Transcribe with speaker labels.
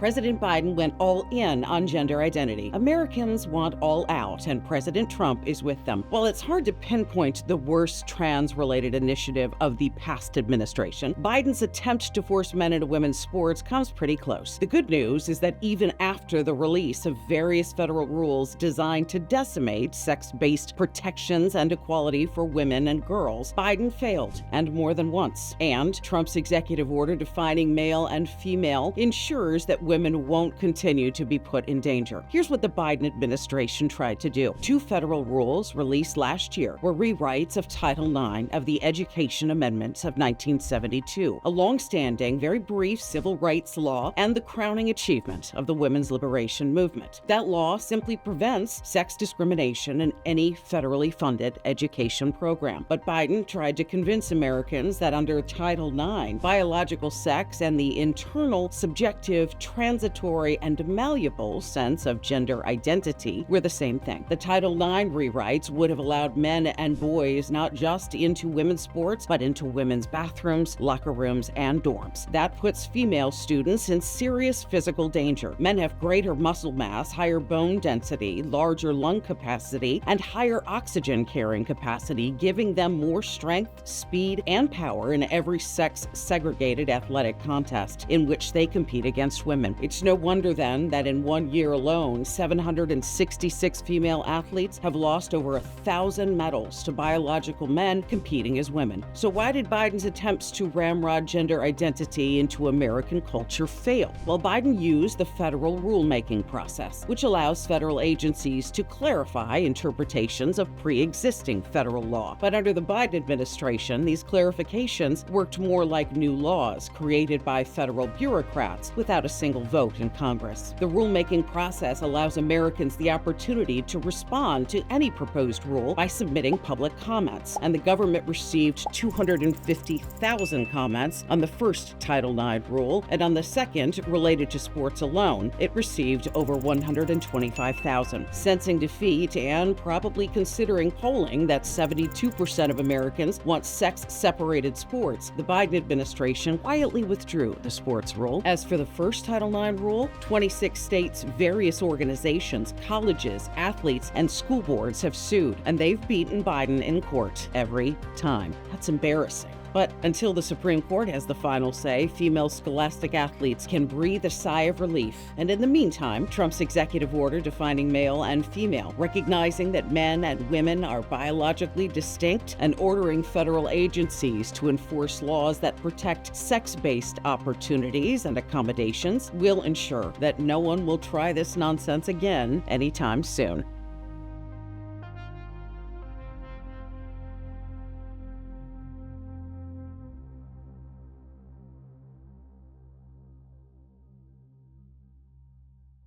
Speaker 1: President Biden went all in on gender identity. Americans want all out, and President Trump is with them. While it's hard to pinpoint the worst trans-related initiative of the past administration, Biden's attempt to force men into women's sports comes pretty close. The good news is that even after the release of various federal rules designed to decimate sex-based protections and equality for women and girls, Biden failed, and more than once. And Trump's executive order defining male and female ensures that women won't continue to be put in danger. Here's what the Biden administration tried to do. Two federal rules released last year were rewrites of Title IX of the Education Amendments of 1972, a long-standing, very brief civil rights law and the crowning achievement of the women's liberation movement. That law simply prevents sex discrimination in any federally funded education program. But Biden tried to convince Americans that under Title IX, biological sex and the internal, subjective, transitory, and malleable sense of gender identity were the same thing. The Title IX rewrites would have allowed men and boys not just into women's sports, but into women's bathrooms, locker rooms, and dorms. That puts female students in serious physical danger. Men have greater muscle mass, higher bone density, larger lung capacity, and higher oxygen carrying capacity, giving them more strength, speed, and power in every sex-segregated athletic contest in which they compete against women. It's no wonder then that in 1 year alone, 766 female athletes have lost over 1,000 medals to biological men competing as women. So why did Biden's attempts to ramrod gender identity into American culture fail? Well, Biden used the federal rulemaking process, which allows federal agencies to clarify interpretations of pre-existing federal law. But under the Biden administration, these clarifications worked more like new laws created by federal bureaucrats without a single vote in Congress. The rulemaking process allows Americans the opportunity to respond to any proposed rule by submitting public comments, and the government received 250,000 comments on the first Title IX rule, and on the second, related to sports alone, it received over 125,000. Sensing defeat and probably considering polling that 72% of Americans want sex-separated sports, the Biden administration quietly withdrew the sports rule. As for the first Title IX rule, 26 states, various organizations, colleges, athletes, and school boards have sued, and they've beaten Biden in court every time. That's embarrassing. But until the Supreme Court has the final say, female scholastic athletes can breathe a sigh of relief. And in the meantime, Trump's executive order defining male and female, recognizing that men and women are biologically distinct, and ordering federal agencies to enforce laws that protect sex-based opportunities and accommodations, will ensure that no one will try this nonsense again anytime soon.